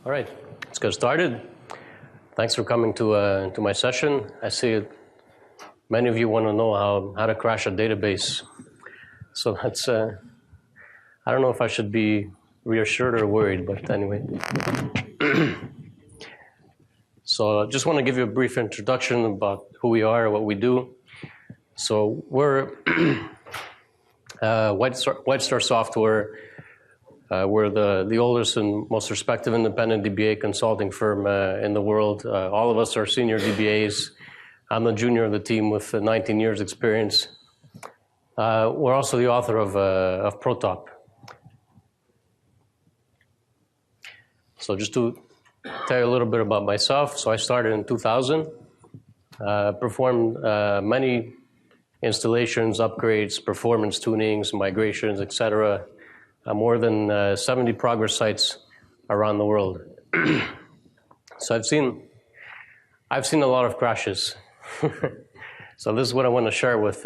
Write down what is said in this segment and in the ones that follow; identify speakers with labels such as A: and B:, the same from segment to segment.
A: All right, let's get started. Thanks for coming to my session. I see many of you want to know how to crash a database. So that's, I don't know if I should be reassured or worried, but anyway. So I just want to give you a brief introduction about who we are, what we do. So we're White Star Software. We're the oldest and most respected independent DBA consulting firm in the world. All of us are senior DBAs. I'm the junior of the team with 19 years experience. We're also the author of Protop. So just to tell you a little bit about myself. So I started in 2000, performed many installations, upgrades, performance tunings, migrations, etc. More than 70 progress sites around the world. So I've seen a lot of crashes. So this is what I want to share with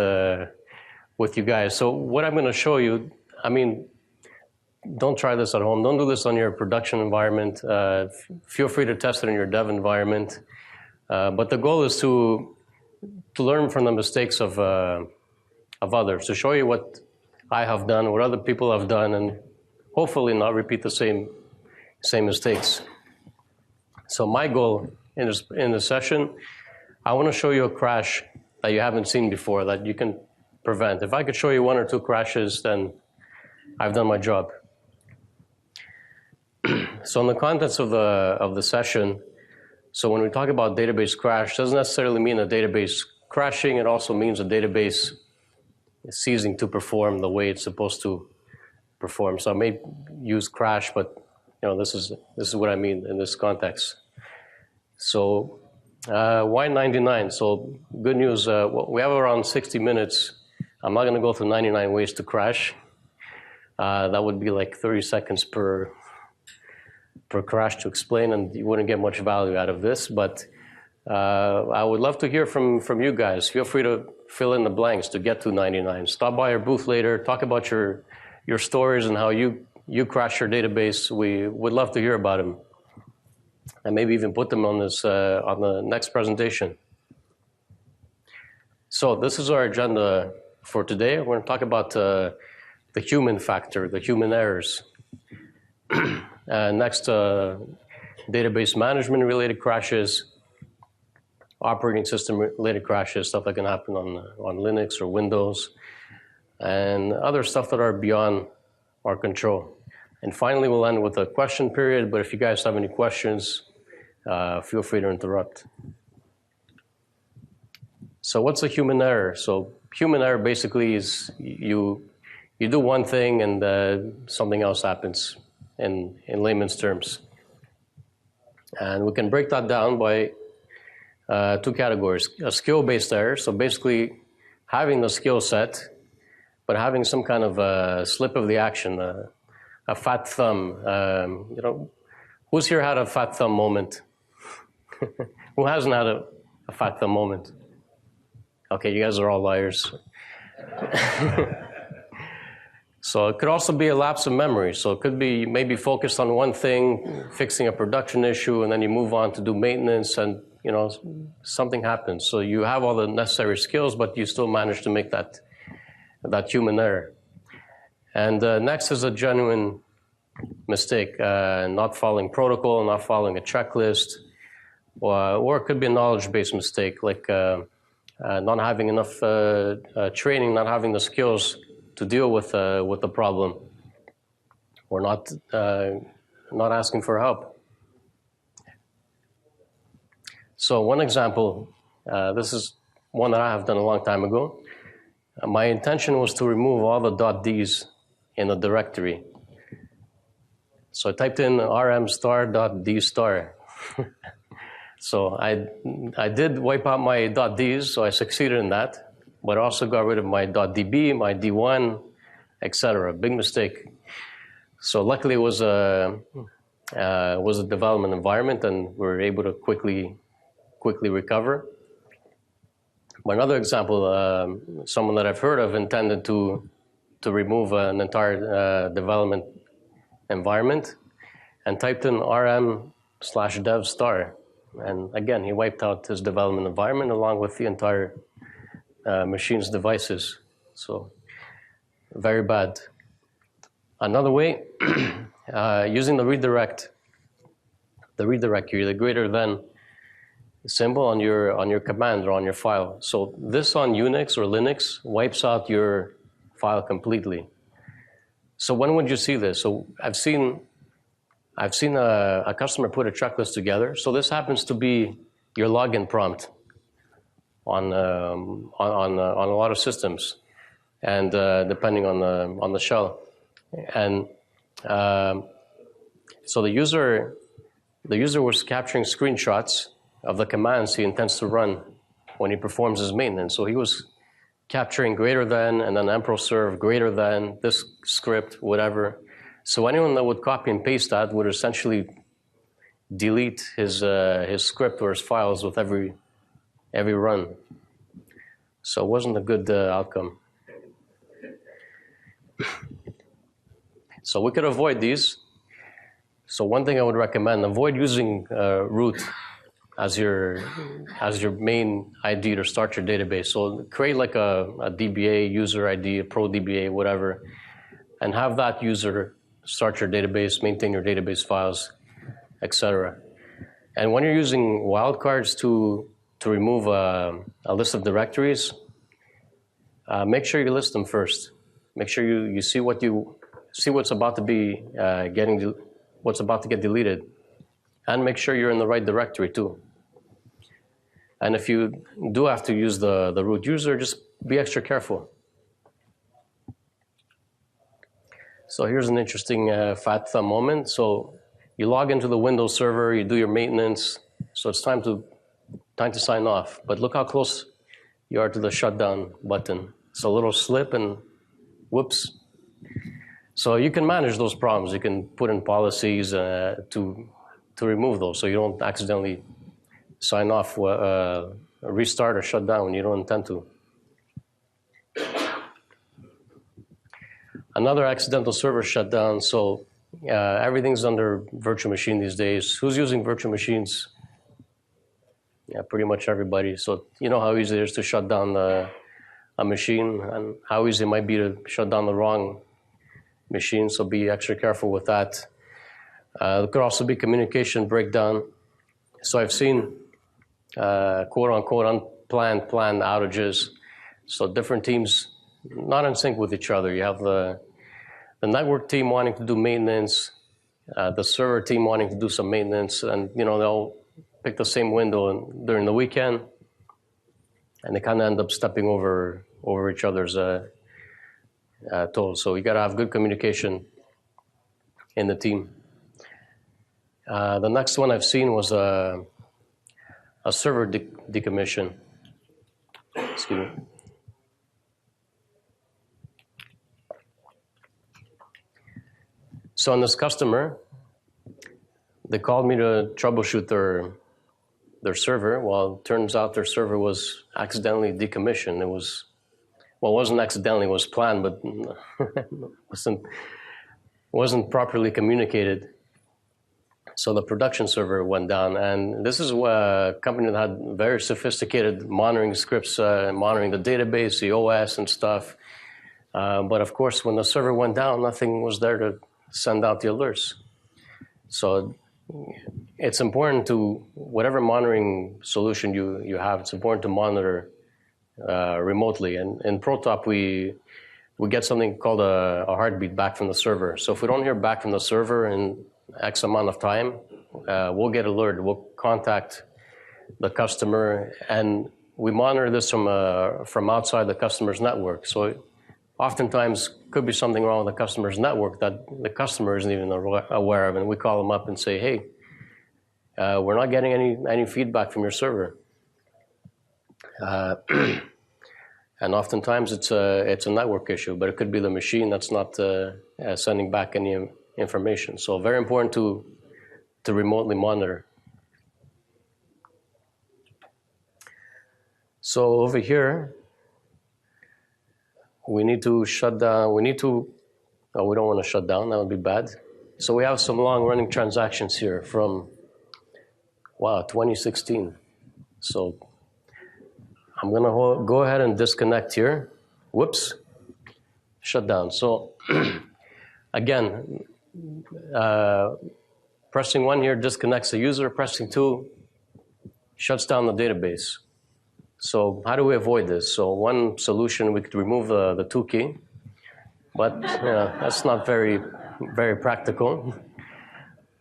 A: you guys. So what I'm going to show you, I mean, don't try this at home. Don't do this on your production environment. Feel free to test it in your dev environment. But the goal is to learn from the mistakes of others, to show you what I have done, what other people have done, and hopefully not repeat the same mistakes. So my goal in this session, I want to show you a crash that you haven't seen before that you can prevent. If I could show you one or two crashes, then I've done my job. So in the contents of the session, so when we talk about database crash, it doesn't necessarily mean a database crashing. It also means a database ceasing to perform the way it's supposed to perform. So I may use crash, but this is what I mean in this context. So why 99? So good news. We have around 60 minutes. I'm not going to go through 99 ways to crash. That would be like 30 seconds per crash to explain, and you wouldn't get much value out of this. But I would love to hear from you guys. Feel free to fill in the blanks to get to 99. Stop by our booth later. Talk about your stories and how you crash your database. We would love to hear about them, and maybe even put them on the next presentation. So this is our agenda for today. We're going to talk about the human factor, the human errors. Next, database management related crashes, operating system related crashes, stuff that can happen on Linux or Windows, and other stuff that are beyond our control. And finally, we'll end with a question period, but if you guys have any questions, feel free to interrupt. So what's a human error? So human error basically is you do one thing and something else happens in layman's terms. And we can break that down by two categories. A skill-based error, so basically having the skill set, but having some kind of a slip of the action, a fat thumb. Who's here had a fat thumb moment? Who hasn't had a fat thumb moment? Okay, you guys are all liars. So it could also be a lapse of memory. So it could be maybe focused on one thing, fixing a production issue, and then you move on to do maintenance, and something happens. So you have all the necessary skills, but you still manage to make that human error. And next is a genuine mistake, not following protocol, not following a checklist, or it could be a knowledge-based mistake, like not having enough training, not having the skills to deal with the problem, or not asking for help. So one example, this is one that I have done a long time ago. My intention was to remove all the .ds in the directory. So I typed in rm*.d*. So I did wipe out my .ds, so I succeeded in that. But I also got rid of my .db, my d1, etc. Big mistake. So luckily it was a development environment, and we were able to quickly recover. But another example, someone that I've heard of intended to remove an entire development environment, and typed in rm/dev star. And again, he wiped out his development environment along with the entire machine's devices. So very bad. Another way, using the redirect key, the greater than symbol on your command or on your file. So this on Unix or Linux wipes out your file completely. So when would you see this? So I've seen a customer put a checklist together. So this happens to be your login prompt on a lot of systems, and depending on the shell. And so the user was capturing screenshots of the commands he intends to run when he performs his maintenance. So he was capturing greater than, and then mproserve greater than, this script, whatever. So anyone that would copy and paste that would essentially delete his script or his files with every run. So it wasn't a good outcome. So we could avoid these. So one thing I would recommend, avoid using root as your main ID to start your database. So create like a DBA, user ID, a pro DBA, whatever, and have that user start your database, maintain your database files, etc. And when you're using wildcards to remove a list of directories, make sure you list them first. Make sure you see what's about to be what's about to get deleted, and make sure you're in the right directory too. And if you do have to use the root user, just be extra careful. So here's an interesting fat thumb moment. So you log into the Windows server, you do your maintenance, so it's time to sign off. But look how close you are to the shutdown button. It's a little slip and whoops. So you can manage those problems. You can put in policies to remove those so you don't accidentally sign off, restart or shut down when you don't intend to. Another accidental server shutdown. So everything's under virtual machine these days. Who's using virtual machines? Yeah, pretty much everybody. So you know how easy it is to shut down a machine, and how easy it might be to shut down the wrong machine. So be extra careful with that. There could also be communication breakdown. So I've seen quote unquote unplanned planned outages. So different teams not in sync with each other. You have the network team wanting to do maintenance, the server team wanting to do some maintenance, and they'll pick the same window during the weekend, and they kind of end up stepping over each other's toes. So you got to have good communication in the team. The next one I've seen was a server decommission. Excuse me. So on this customer, they called me to troubleshoot their server. Well, it turns out their server was accidentally decommissioned. It wasn't accidentally, it was planned, but wasn't properly communicated. So the production server went down, and this is a company that had very sophisticated monitoring scripts, monitoring the database, the OS and stuff. But of course, when the server went down, nothing was there to send out the alerts. So it's important to, whatever monitoring solution you have, it's important to monitor remotely. And in ProTop, we get something called a heartbeat back from the server. So if we don't hear back from the server in X amount of time, we'll get alerted. We'll contact the customer, and we monitor this from outside the customer's network. So oftentimes could be something wrong with the customer's network that the customer isn't even aware of, and we call them up and say, hey, we're not getting any feedback from your server. And oftentimes it's a network issue, but it could be the machine that's not sending back any information. So very important to remotely monitor. So over here, we need to shut down. We don't want to shut down. That would be bad. So we have some long-running transactions here from, wow, 2016. So I'm going to go ahead and disconnect here. Whoops. Shut down. So again, pressing 1 here disconnects the user. Pressing 2 shuts down the database. So how do we avoid this? So one solution, we could remove the 2 key, but that's not very practical.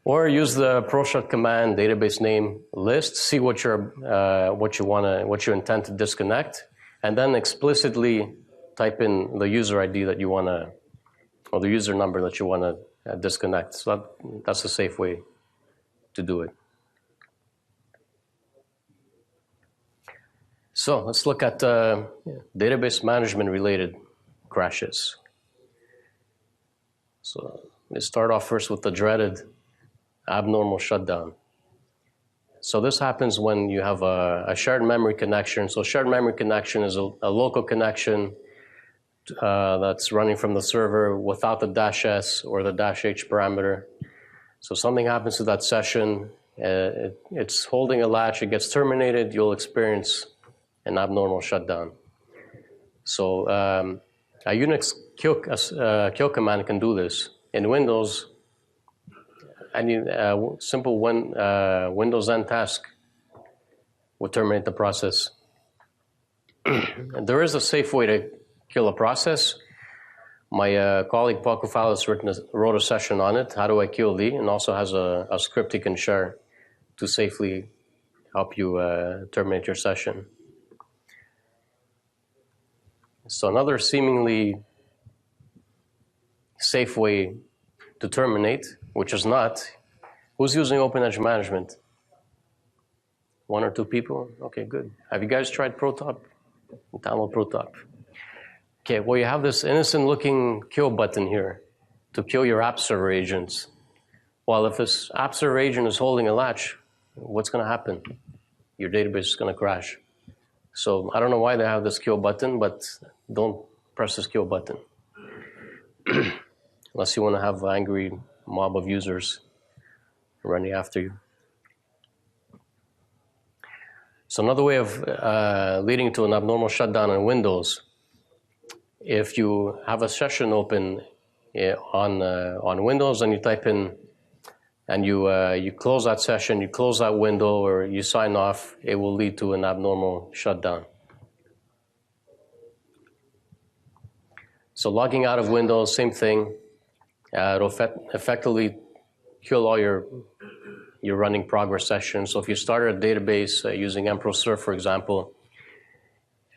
A: Or use the proshut command, database name list, see what you intend to disconnect, and then explicitly type in the user ID that you want to, or the user number that you want to disconnect. So that's a safe way to do it. So let's look at database management related crashes. So let's start off first with the dreaded abnormal shutdown. So this happens when you have a shared memory connection. So shared memory connection is a local connection that's running from the server without the -s or the -h parameter. So something happens to that session, it's holding a latch, it gets terminated, you'll experience an abnormal shutdown. So a Unix kill command can do this. In Windows, any simple Windows N task would terminate the process. And there is a safe way to kill a process. My colleague Paul Koufalis wrote a session on it, How Do I Kill Thee, and also has a script he can share to safely help you terminate your session. So another seemingly safe way to terminate, which is not, who's using OpenEdge management? 1 or 2 people? Okay, good. Have you guys tried Protop? Download Protop. Okay, well, you have this innocent-looking kill button here to kill your app server agents. Well, if this app server agent is holding a latch, what's going to happen? Your database is going to crash. So I don't know why they have this kill button, but don't press this kill button. Unless you want to have an angry mob of users running after you. So another way of leading to an abnormal shutdown in Windows, if you have a session open on Windows and you type in, and you close that session, you close that window, or you sign off, it will lead to an abnormal shutdown. So logging out of Windows, same thing. It'll effectively kill all your running progress sessions. So if you started a database using mproserve, for example,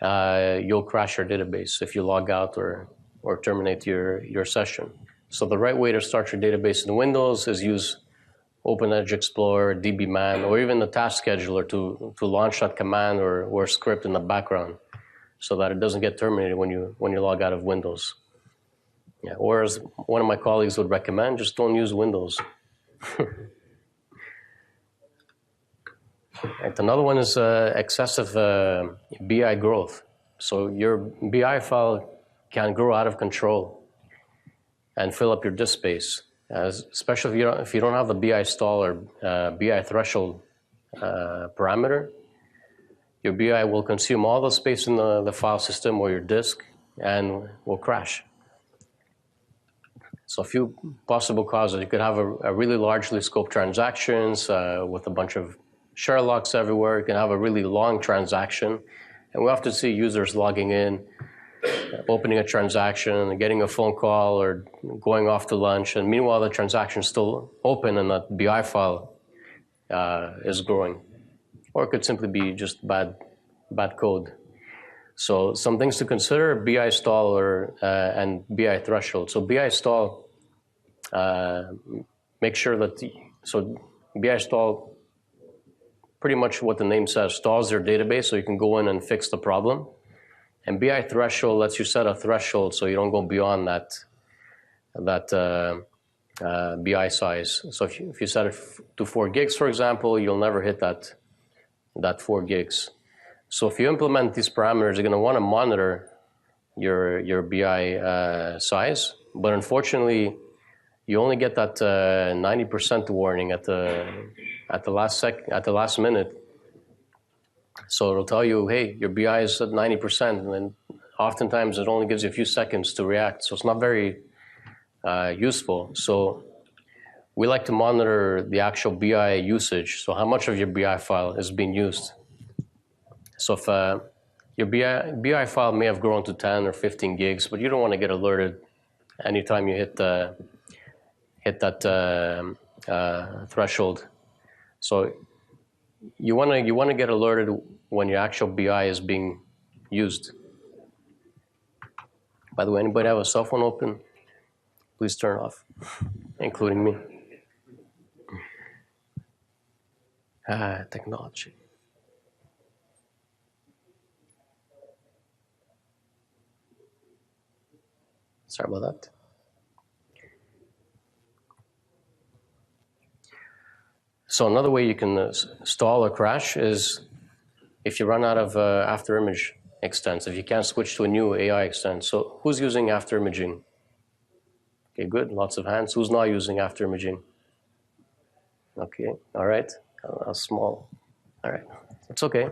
A: you'll crash your database if you log out or terminate your session. So the right way to start your database in Windows is use OpenEdge Explorer, DBMan, or even the task scheduler to launch that command or script in the background so that it doesn't get terminated when you log out of Windows. Yeah, or as one of my colleagues would recommend, just don't use Windows. And another one is excessive BI growth. So your BI file can grow out of control and fill up your disk space, especially if you don't have the BI stall or BI threshold parameter. Your BI will consume all the space in the file system or your disk and will crash. So a few possible causes. You could have a really largely scoped transactions with a bunch of share locks everywhere. You can have a really long transaction. And we often see users logging in, opening a transaction, getting a phone call, or going off to lunch. And meanwhile, the transaction is still open and that BI file is growing. Or it could simply be just bad code. So some things to consider: BI stall and BI threshold. So BI stall, make sure that BI stall, pretty much what the name says, stalls your database so you can go in and fix the problem. And BI threshold lets you set a threshold so you don't go beyond that BI size. So if you set it to 4 gigs, for example, you'll never hit that 4 gigs. So if you implement these parameters, you're going to want to monitor your BI size. But unfortunately, you only get that 90% warning at the last minute. So it'll tell you, hey, your BI is at 90%, and then oftentimes it only gives you a few seconds to react. So it's not very useful. So we like to monitor the actual BI usage. So how much of your BI file is being used. So if your BI file may have grown to 10 or 15 gigs, but you don't want to get alerted anytime you hit that threshold. So you want to get alerted when your actual BI is being used. By the way, anybody have a cell phone open? Please turn it off, including me. Technology. Sorry about that. So another way you can stall or crash is if you run out of after-image extents, if you can't switch to a new AI extent. So who's using after-imaging? Okay, good, lots of hands. Who's not using after-imaging? Okay, all right, small. All right, it's okay.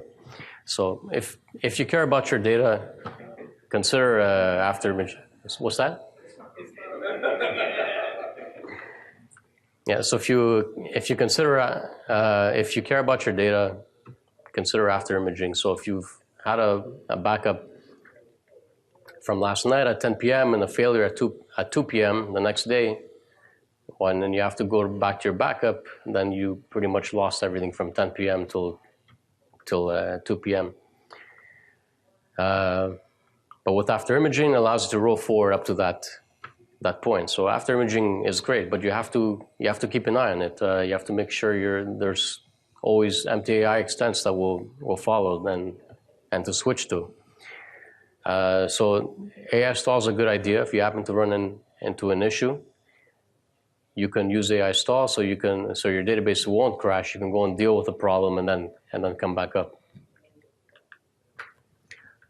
A: So if you care about your data, consider after-image. What's that? Yeah, so if you consider if you care about your data, consider after imaging. So if you've had a backup from last night at 10 p.m. and a failure at 2 p.m. the next day, when then you have to go back to your backup, then you pretty much lost everything from 10 p.m. till 2 p.m. But with after imaging, it allows you to roll forward up to that point. So after imaging is great, but you have to keep an eye on it. You have to make sure there's always empty AI extents that will follow and to switch to. So AI stall is a good idea if you happen to run into an issue. You can use AI stall so your database won't crash. You can go and deal with the problem and then come back up.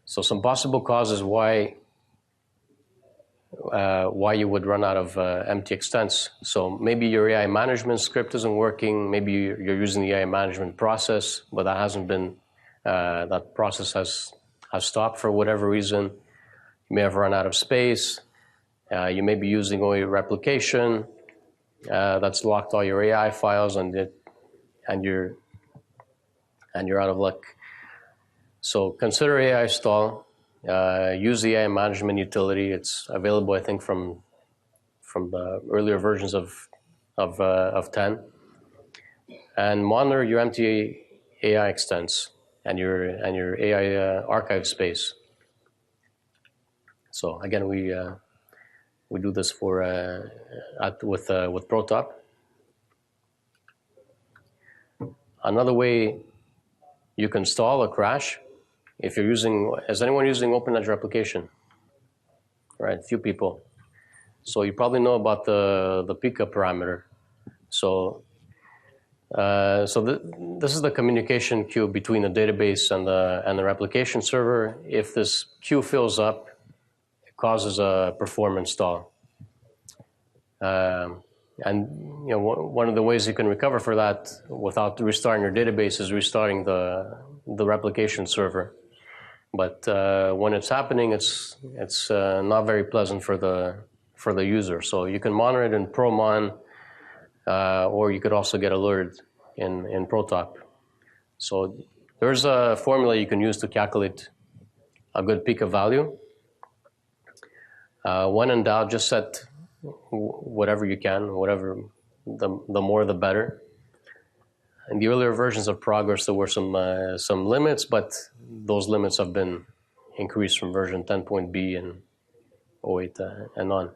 A: So some possible causes why you would run out of empty extents. So maybe your AI management script isn't working. Maybe you're using the AI management process, but that hasn't been, that process has stopped for whatever reason. You may have run out of space. You may be using OA replication that's locked all your AI files, and you're out of luck. So consider AI stall. Use the AI management utility. It's available, I think, from the earlier versions of 10. And monitor your empty AI extents and your AI archive space. So again, we do this with Protop. Another way you can stall or crash. If you're is anyone using OpenEdge replication? Right, a few people. So you probably know about the Pika parameter. So this is the communication queue between the database and the replication server. If this queue fills up, it causes a performance stall. And one of the ways you can recover for that without restarting your database is restarting the replication server. But when it's happening, it's not very pleasant for the user. So you can monitor it in ProMon, or you could also get alerted in Protop. So there's a formula you can use to calculate a good Pika value. When in doubt, just set whatever you can, whatever the more the better. In the earlier versions of Progress, there were some limits, but those limits have been increased from version 10.b and 08 and on.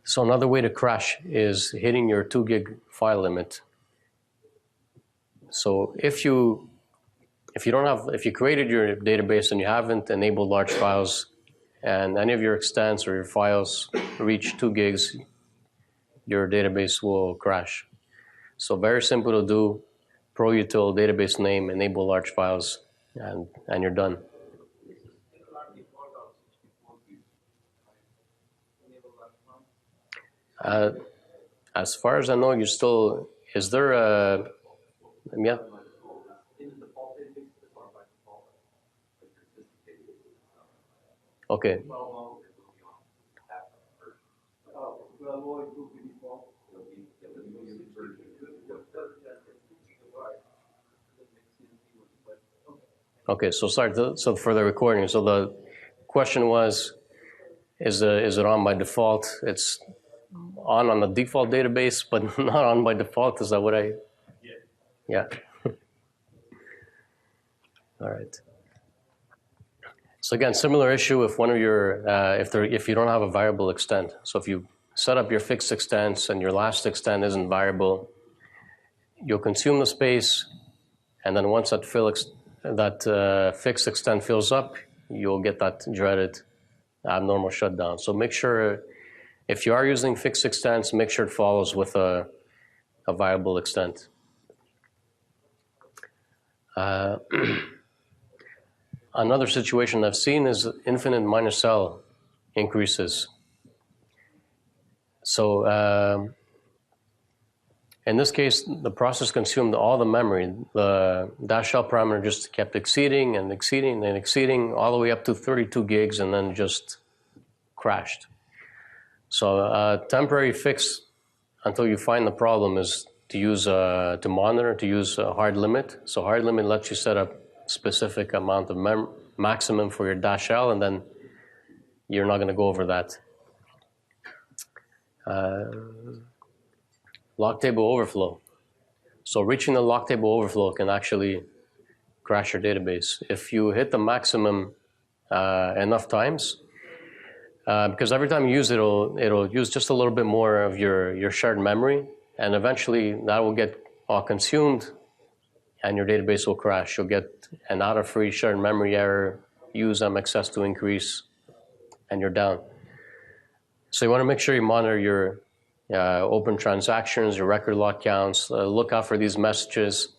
A: So another way to crash is hitting your 2 gig file limit. So if you created your database and you haven't enabled large files, and any of your extents or your files reach 2 gigs, your database will crash. So very simple to do. Pro-util database name, enable large files, and you're done. As far as I know, you still, is there a, yeah? Okay. Okay, so sorry, so for the recording, so the question was, is it on by default? It's on the default database, but not on by default. Is that what I? Yeah. All right. So again, similar issue if one of your if you don't have a variable extent. So if you set up your fixed extents and your last extent isn't variable, you'll consume the space, and then once that fixed extent fills up, you'll get that dreaded abnormal shutdown. So make sure, if you are using fixed extents, make sure it follows with a viable extent. Another situation I've seen is infinite minus L increases. So in this case, the process consumed all the memory. The dash L parameter just kept exceeding and exceeding and exceeding all the way up to 32 gigs and then just crashed. So a temporary fix until you find the problem is to use to monitor, to use a hard limit. So hard limit lets you set up specific amount of maximum for your dash L, and then you're not going to go over that. Lock table overflow. So reaching the lock table overflow can actually crash your database. If you hit the maximum enough times, because every time you use it, it'll use just a little bit more of your shared memory, and eventually that will get all consumed and your database will crash. You'll get an out of free shared memory error, use MXS to increase, and you're down. So you want to make sure you monitor your open transactions, your record lock counts. Look out for these messages.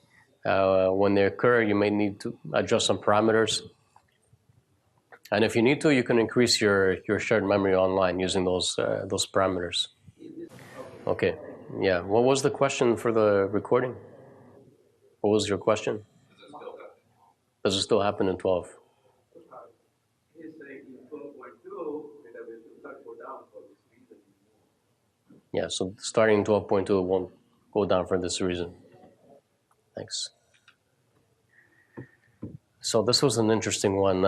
A: When they occur, you may need to adjust some parameters. And if you need to, you can increase your shared memory online using those parameters. Okay, yeah. What was the question for the recording? What was your question? Does it still happen in 12? Yeah, so starting in 12.2, it won't go down for this reason. Thanks. So this was an interesting one,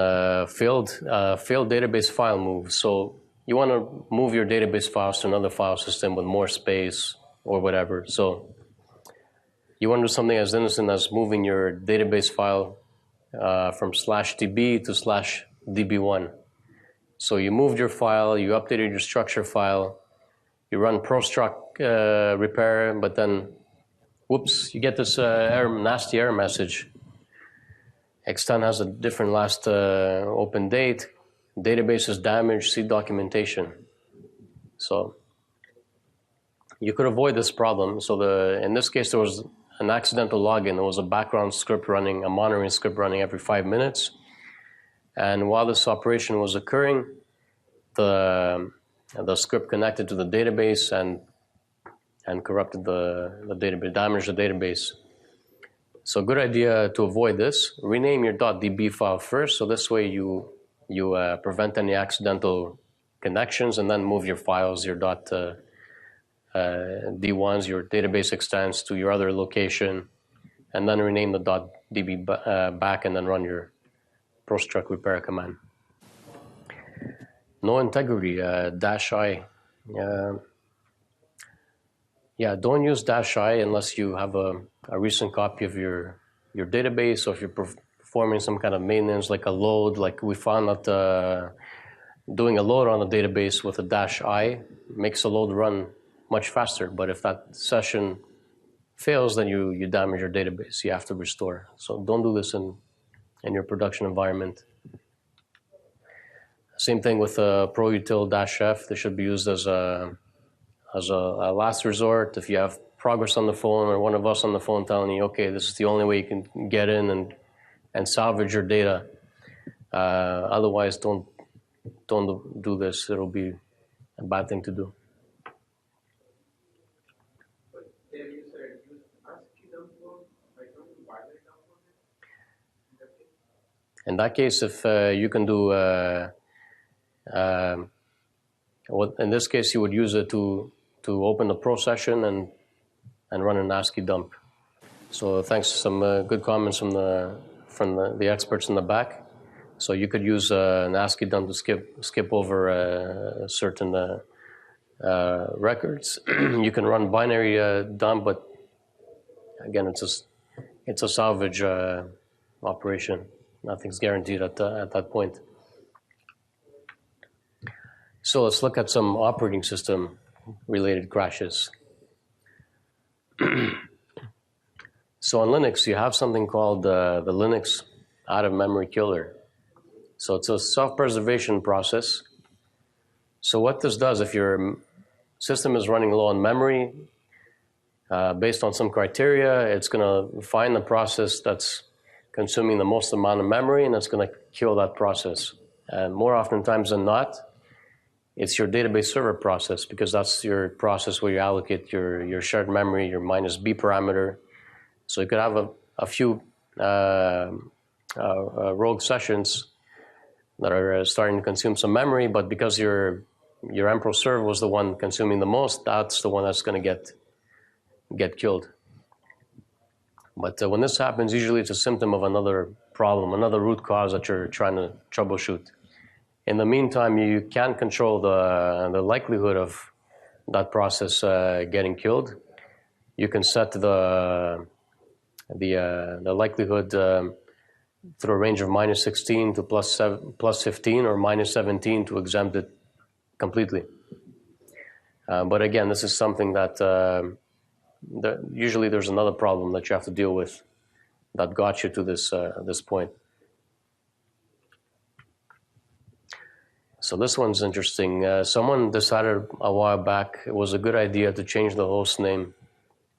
A: failed database file move. So you want to move your database files to another file system with more space or whatever. So you want to do something as innocent as moving your database file from /db to /db1. So you moved your file, you updated your structure file, you run prostruct repair, but then, whoops, you get this nasty error message. Extent has a different last open date. Database is damaged, see documentation. So you could avoid this problem. So in this case, there was an accidental login. There was a background script running, a monitoring script running every 5 minutes. And while this operation was occurring, the script connected to the database and corrupted the database, damaged the database. So good idea to avoid this. Rename your .db file first, so this way you prevent any accidental connections, and then move your files, your D1s, your database extents to your other location, and then rename the .db back, and then run your prostruct repair command. No integrity, -i. Yeah, don't use -i unless you have a recent copy of your database, or if you're performing some kind of maintenance, like a load. Like we found that doing a load on a database with a -i makes the load run much faster. But if that session fails, then you damage your database. You have to restore. So don't do this in your production environment. Same thing with ProUtil -f. They should be used as a last resort. If you have progress on the phone, or one of us on the phone telling you, okay, this is the only way you can get in and salvage your data. Otherwise, don't do this. It'll be a bad thing to do. In that case, if you can do, in this case, you would use it to open the pro session and run an ASCII dump. So thanks to some good comments from the experts in the back. So you could use an ASCII dump to skip over certain records. You can run binary dump, but again, it's a salvage operation. Nothing's guaranteed at that point. So let's look at some operating system related crashes. So on Linux, you have something called the Linux out-of-memory killer. So it's a self-preservation process. So what this does, if your system is running low on memory, based on some criteria, it's going to find the process that's consuming the most amount of memory, and it's going to kill that process. And more often times than not, it's your database server process, because that's your process where you allocate your shared memory, your minus B parameter. So you could have a few rogue sessions that are starting to consume some memory, but because your mPro server was the one consuming the most, that's the one that's going to get killed. But when this happens, usually it's a symptom of another problem, another root cause that you're trying to troubleshoot. In the meantime, you can't control the likelihood of that process getting killed. You can set the likelihood through a range of minus 16 to plus 15 or minus 17 to exempt it completely. But again, this is something that usually there's another problem that you have to deal with that got you to this point. So this one's interesting. Someone decided a while back it was a good idea to change the host name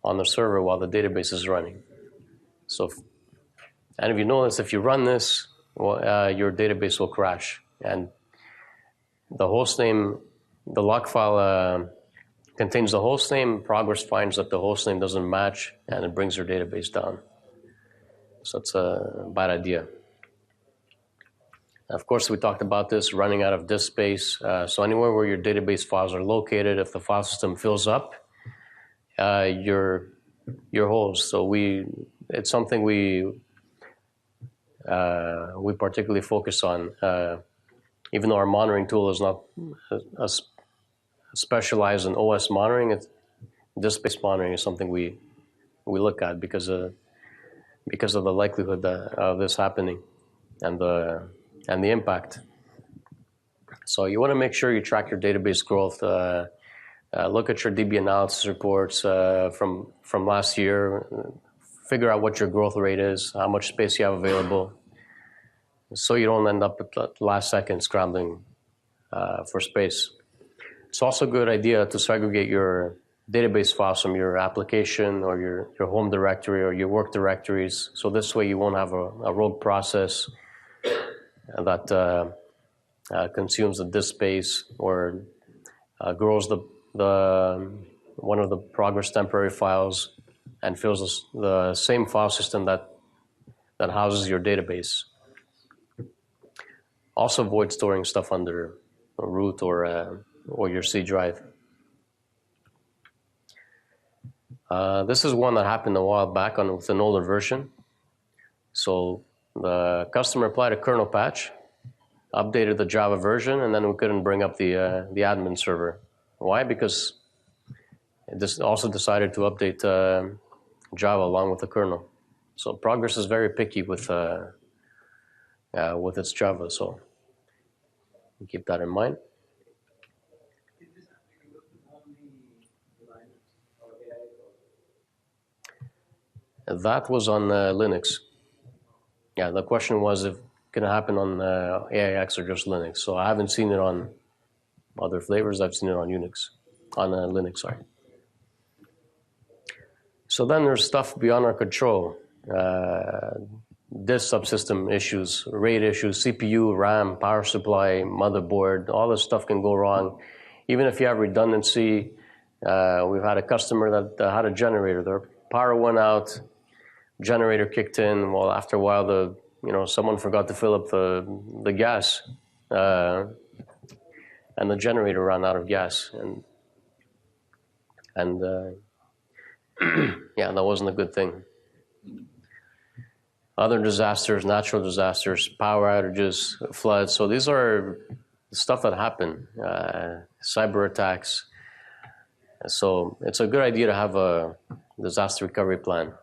A: on the server while the database is running. So, and if you notice, if you run this, well, your database will crash. And the host name, the log file contains the host name. Progress finds that the host name doesn't match, and it brings your database down. So it's a bad idea. Of course, we talked about this, running out of disk space. So anywhere where your database files are located, if the file system fills up, your host. So it's something we particularly focus on. Even though our monitoring tool is not specialized in OS monitoring, disk space monitoring is something we look at because of the likelihood of this happening and the impact. So you want to make sure you track your database growth. Look at your DB analysis reports from last year. Figure out what your growth rate is, how much space you have available, so you don't end up at the last second scrambling for space. It's also a good idea to segregate your database files from your application or your home directory or your work directories. So this way you won't have a rogue process that consumes the disk space or grows one of the progress temporary files and fills the same file system that houses your database. Also avoid storing stuff under a root or your C drive. This is one that happened a while back with an older version. So the customer applied a kernel patch, updated the Java version, and then we couldn't bring up the admin server. Why? Because it also decided to update Java along with the kernel. So Progress is very picky with its Java, so keep that in mind. That was on Linux. Yeah, the question was if it can happen on AIX or just Linux. So I haven't seen it on other flavors. I've seen it on Linux, sorry. So then there's stuff beyond our control. Disk subsystem issues, RAID issues, CPU, RAM, power supply, motherboard, all this stuff can go wrong. Even if you have redundancy, we've had a customer that had a generator. Their power went out, generator kicked in. Well, after a while, the someone forgot to fill up the gas, and the generator ran out of gas, and yeah, that wasn't a good thing. Other disasters, natural disasters, power outages, floods. So these are stuff that happen, cyber attacks. So it's a good idea to have a disaster recovery plan.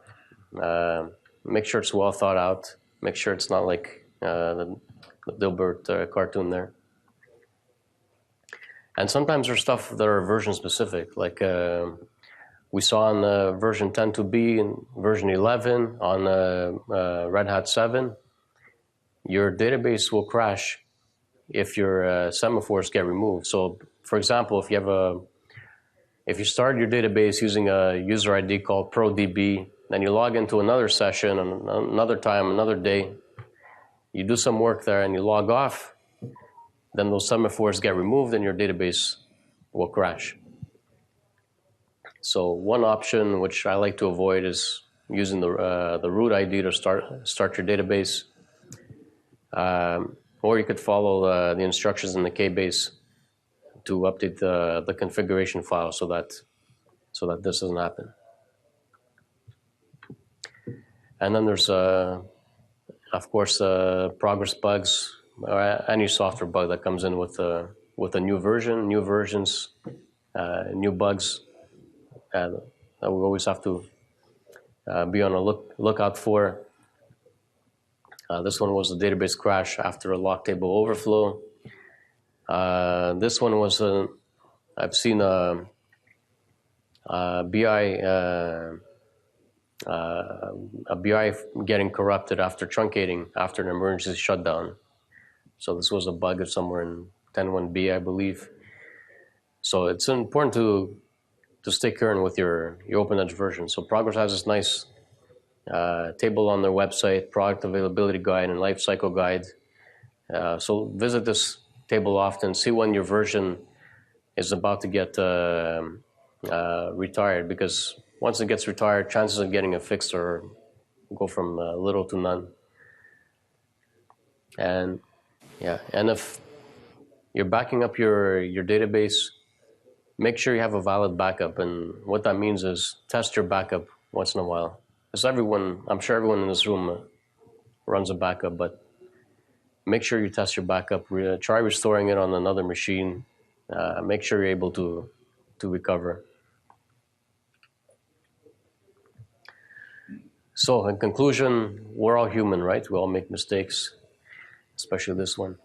A: Make sure it's well thought out. Make sure it's not like the Dilbert cartoon there. And sometimes there's stuff that are version specific, like we saw on version 10.2b and version 11 on Red Hat 7. Your database will crash if your semaphores get removed. So, for example, if you start your database using a user ID called ProDB, then you log into another session on another time, another day, you do some work there and you log off, then those semaphores get removed and your database will crash. So one option which I like to avoid is using the root ID to start your database, or you could follow the instructions in the KBase to update the configuration file so that this doesn't happen. And then there's of course progress bugs or any software bug that comes in with a new version, new versions, new bugs. That we always have to be on a lookout for. This one was a database crash after a lock table overflow. This one was I've seen a BI getting corrupted after truncating after an emergency shutdown. So this was a bug somewhere in 10.1b, I believe. So it's important to stay current with your OpenEdge version. So Progress has this nice table on their website, product availability guide and lifecycle guide. So visit this table often, see when your version is about to get retired, because once it gets retired, chances of getting it fixed go from little to none. And yeah, and if you're backing up your database, make sure you have a valid backup. And what that means is test your backup once in a while. Because I'm sure everyone in this room runs a backup, but make sure you test your backup. Try restoring it on another machine. Make sure you're able to recover. So in conclusion, we're all human, right? We all make mistakes, especially this one.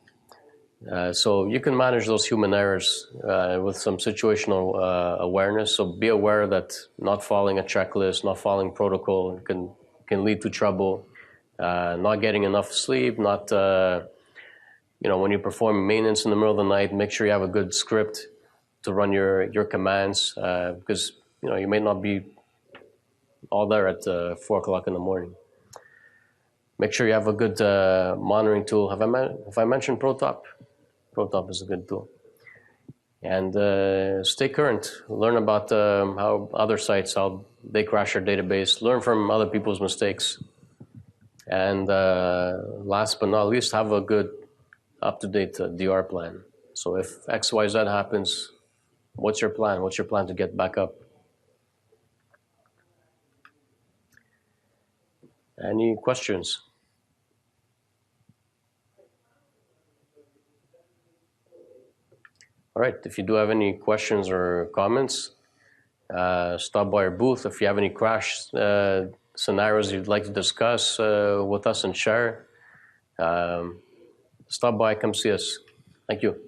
A: So you can manage those human errors with some situational awareness. So be aware that not following a checklist, not following protocol can lead to trouble. Not getting enough sleep, not when you perform maintenance in the middle of the night, make sure you have a good script to run your commands, because you may not be all there at 4 o'clock in the morning. Make sure you have a good monitoring tool. Have I mentioned ProTop? ProTop is a good tool. And stay current. Learn about how other sites, how they crash their database. Learn from other people's mistakes. And last but not least, have a good up-to-date DR plan. So if X, Y, Z happens, what's your plan? What's your plan to get back up? Any questions? All right, if you do have any questions or comments, stop by our booth. If you have any crash scenarios you'd like to discuss with us and share, stop by, come see us. Thank you.